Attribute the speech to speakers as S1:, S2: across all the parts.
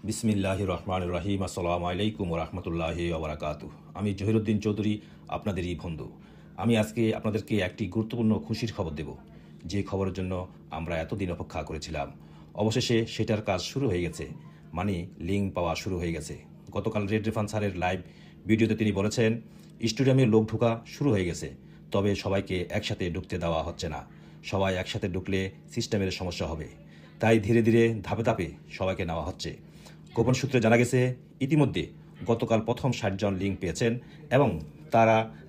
S1: বিসমিল্লাহির রহমানির রহিম। আসসালামু আলাইকুম ওয়া রাহমাতুল্লাহি ওয়া বারাকাতুহু। আমি জহিরুদ্দিন চৌধুরী, আপনাদেরই বন্ধু। আমি আজকে আপনাদেরকে একটি গুরুত্বপূর্ণ খুশির খবর দেব, যে খবরের জন্য আমরা এতদিন অপেক্ষা করেছিলাম। অবশেষে সেটার কাজ শুরু হয়ে গেছে, মানে লিঙ্ক পাওয়া শুরু হয়ে গেছে। গতকাল রেড রেফান স্যারের লাইভ ভিডিওতে তিনি বলেছেন, স্টেডিয়ামে লোক ঢোকা শুরু হয়ে গেছে, তবে সবাইকে একসাথে ঢুকতে দেওয়া হচ্ছে না। সবাই একসাথে ঢুকলে সিস্টেমের সমস্যা হবে, তাই ধীরে ধীরে ধাপে ধাপে সবাইকে নেওয়া হচ্ছে। গোপন সূত্রে জানা গেছে, ইতিমধ্যে গতকাল প্রথম 60 জন লিঙ্ক পেয়েছেন এবং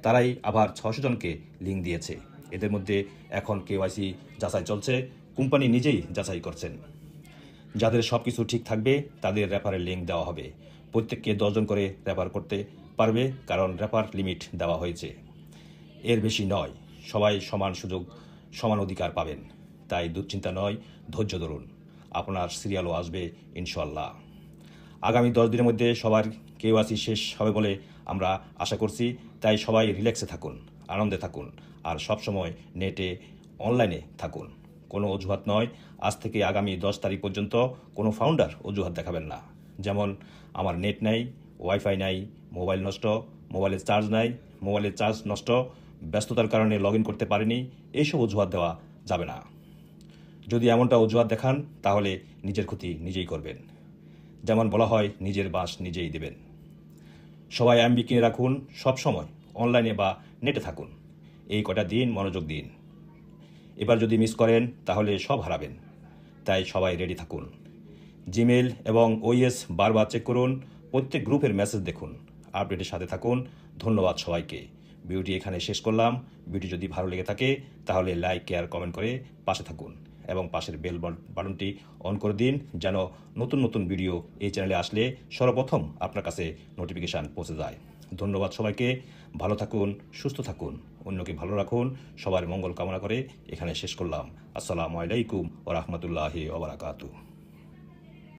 S1: তারাই আবার 600 জনকে লিঙ্ক দিয়েছে। এদের মধ্যে এখন কেওয়াইসি যাচাই চলছে, কোম্পানি নিজেই যাচাই করছেন। যাদের সব কিছু ঠিক থাকবে তাদের রেফারের লিঙ্ক দেওয়া হবে। প্রত্যেককে 10 জন করে রেফার করতে পারবে, কারণ রেফার লিমিট দেওয়া হয়েছে। এর বেশি নয়। সবাই সমান সুযোগ, সমান অধিকার পাবেন। তাই দুশ্চিন্তা নয়, ধৈর্য ধরুন, আপনার সিরিয়ালও আসবে ইনশাল্লাহ। আগামী 10 দিনের মধ্যে সবার কেওয়াইসি শেষ হবে বলে আমরা আশা করছি। তাই সবাই রিল্যাক্সে থাকুন, আনন্দে থাকুন, আর সবসময় নেটে অনলাইনে থাকুন। কোনো অজুহাত নয়। আজ থেকে আগামী 10 তারিখ পর্যন্ত কোনো ফাউন্ডার অজুহাত দেখাবেন না, যেমন আমার নেট নাই, ওয়াইফাই নাই, মোবাইল নষ্ট, মোবাইলের চার্জ নাই, মোবাইলের চার্জ নষ্ট, ব্যস্ততার কারণে লগ ইন করতে পারিনি, এইসব অজুহাত দেওয়া যাবে না। যদি এমনটা অজুহাত দেখান তাহলে নিজের ক্ষতি নিজেই করবেন। যেমন বলা হয়, নিজের বাস নিজেই দেবেন। সবাই এমবি কিনে রাখুন, সব সময় অনলাইনে বা নেটে থাকুন। এই কটা দিন মনোযোগ দিন। এবার যদি মিস করেন তাহলে সব হারাবেন। তাই সবাই রেডি থাকুন। জিমেল এবং ওএস বারবার চেক করুন। প্রত্যেক গ্রুপের মেসেজ দেখুন। আপডেটের সাথে থাকুন। ধন্যবাদ সবাইকে। ভিডিওটি এখানে শেষ করলাম। ভিডিও যদি ভালো লেগে থাকে তাহলে লাইক, শেয়ার, কমেন্ট করে পাশে থাকুন এবং পাশের বেল বাটনটি অন করে দিন, যেন নতুন নতুন ভিডিও এই চ্যানেলে আসলে সর্বপ্রথম আপনার কাছে নোটিফিকেশান পৌঁছে যায়। ধন্যবাদ সবাইকে। ভালো থাকুন, সুস্থ থাকুন, অন্যকে ভালো রাখুন। সবার মঙ্গল কামনা করে এখানে শেষ করলাম। আসসালামু আলাইকুম ওয়া রাহমাতুল্লাহি ওয়া বারাকাতুহু।